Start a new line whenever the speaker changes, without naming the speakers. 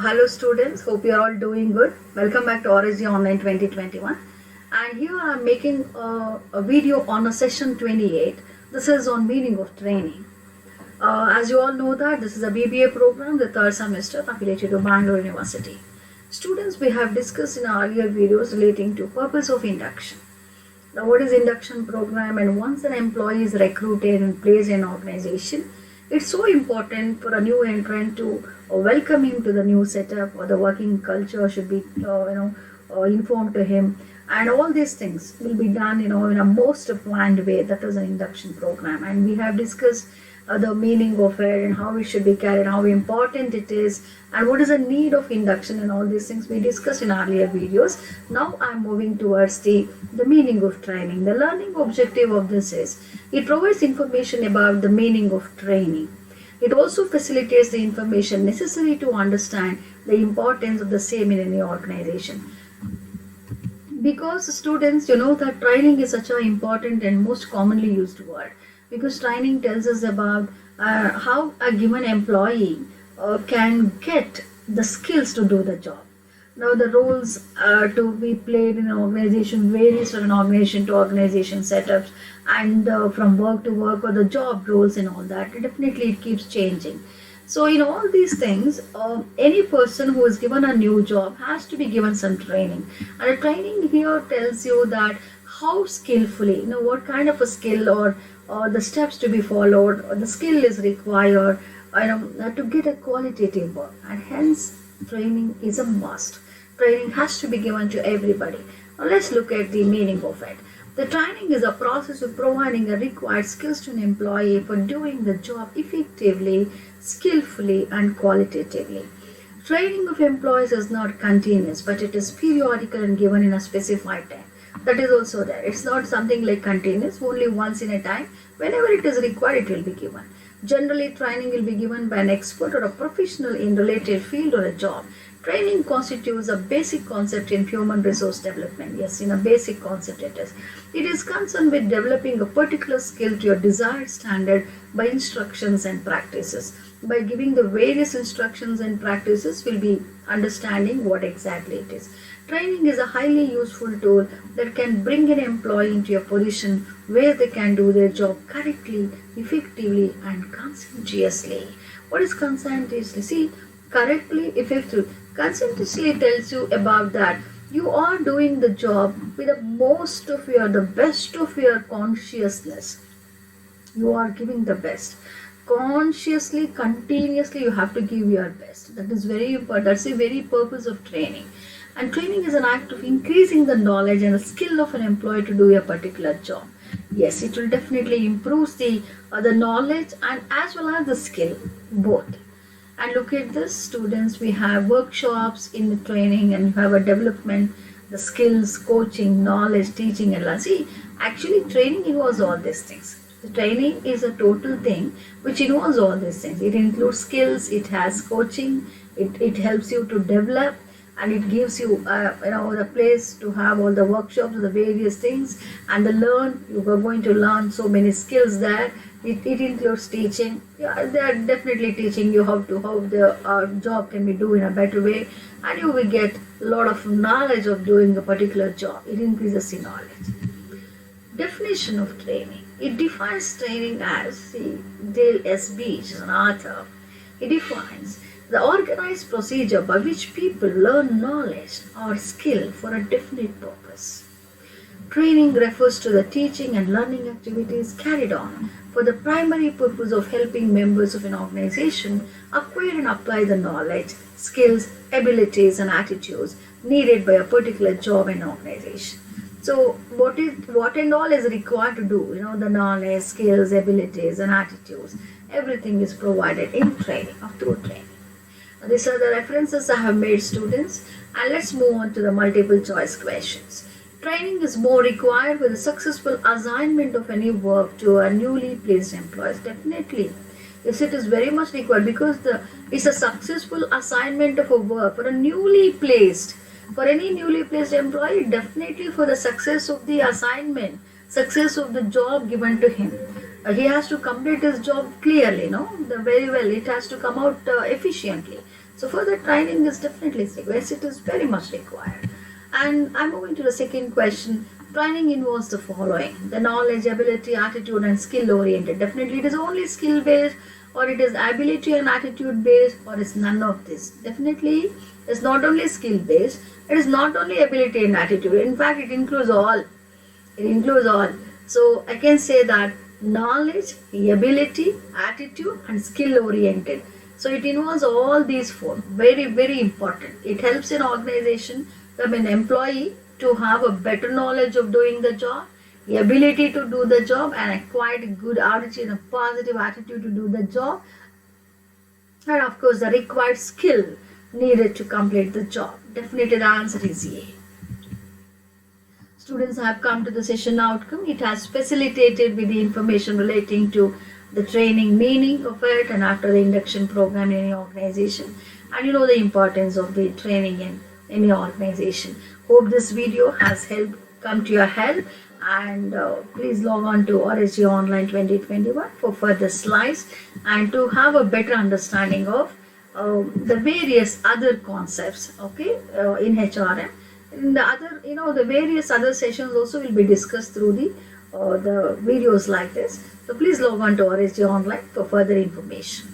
Hello students, hope you are all doing good. Welcome back to RSG Online 2021. And here I am making a video on a session 28. This is on meaning of training. As you all know that this is a BBA program, the third semester affiliated to Bangalore University. Students, we have discussed in our earlier videos relating to purpose of induction. Now what is induction program, and once an employee is recruited and placed in an organization, it's so important for a new entrant to welcome him to the new setup, or the working culture should be informed to him, and all these things will be done in a most planned way. That is an induction program, and we have discussed the meaning of it and how it should be carried, how important it is, and what is the need of induction, and all these things we discussed in earlier videos. Now I'm moving towards the meaning of training. The learning objective of this is it provides information about the meaning of training. It also facilitates the information necessary to understand the importance of the same in any organization. Because students, you know that training is such an important and most commonly used word, because training tells us about how a given employee can get the skills to do the job. Now the roles to be played in an organization varies from an organization to organization setups, and from work to work, or the job roles and all that. Definitely it keeps changing. So in all these things, any person who is given a new job has to be given some training. And the training here tells you that how skillfully, what kind of a skill, or the steps to be followed, or the skill is required to get a qualitative work. And hence training is a must. Training has to be given to everybody. Now let's look at the meaning of it. The training is a process of providing the required skills to an employee for doing the job effectively, skillfully, and qualitatively. Training of employees is not continuous, but it is periodical and given in a specified time. That is also there. It's not something like continuous, only once in a time. Whenever it is required, it will be given. Generally, training will be given by an expert or a professional in related field or a job. Training constitutes a basic concept in human resource development. Yes, in a basic concept it is. It is concerned with developing a particular skill to your desired standard by instructions and practices. By giving the various instructions and practices, we'll be understanding what exactly it is. Training is a highly useful tool that can bring an employee into a position where they can do their job correctly, effectively, and conscientiously. What is conscientiously? See, correctly, effectively. Conscientiously tells you about that you are doing the job with the best of your consciousness. You are giving the best. Consciously, continuously, you have to give your best. That is very important. That's the very purpose of training. And training is an act of increasing the knowledge and the skill of an employee to do a particular job. Yes, it will definitely improve the knowledge and as well as the skill, both. And look at this, students, we have workshops in the training, and you have a development, the skills, coaching, knowledge, teaching, and learning. See, actually training involves all these things. The training is a total thing which involves all these things. It includes skills, it has coaching, it helps you to develop, and it gives you the place to have all the workshops, the various things, and you are going to learn so many skills there. It includes teaching. Yeah, they are definitely teaching you how the job can be done in a better way, and you will get a lot of knowledge of doing a particular job. It increases the knowledge. Definition of training. It defines training as, Dale S. Beach is an author. He defines the organized procedure by which people learn knowledge or skill for a definite purpose. Training refers to the teaching and learning activities carried on for the primary purpose of helping members of an organization acquire and apply the knowledge, skills, abilities, and attitudes needed by a particular job and organization. So what and all is required to do, the knowledge, skills, abilities, and attitudes, everything is provided in training or through training. Now, these are the references I have made, students, and let's move on to the multiple choice questions. Training is more required with the successful assignment of any work to a newly placed employees. Definitely. Yes, it is very much required, because it's a successful assignment of a work for a newly placed. For any newly placed employee, definitely for the success of the assignment, success of the job given to him. He has to complete his job clearly, very well. It has to come out efficiently. So further training is definitely required. Yes, it is very much required. And I'm moving to the second question. Training involves the following: the knowledge, ability, attitude, and skill oriented. Definitely, it is only skill based, or it is ability and attitude based, or it's none of this. Definitely, it's not only skill based, it is not only ability and attitude. In fact, it includes all. It includes all. So I can say that knowledge, ability, attitude, and skill oriented. So it involves all these four. Very, very important. It helps an organization, an employee, to have a better knowledge of doing the job, the ability to do the job, and acquire good attitude and positive attitude to do the job, and of course the required skill needed to complete the job. Definitely the answer is A. Students have come to the session outcome. It has facilitated with the information relating to the training meaning of it, and after the induction program in any organization, and the importance of the training in any organization. Hope this video has come to your help, and please log on to RSG Online 2021 for further slides and to have a better understanding of the various other concepts, okay, in HRM. In the other, the various other sessions also will be discussed through the videos like this. So please log on to RSG Online for further information.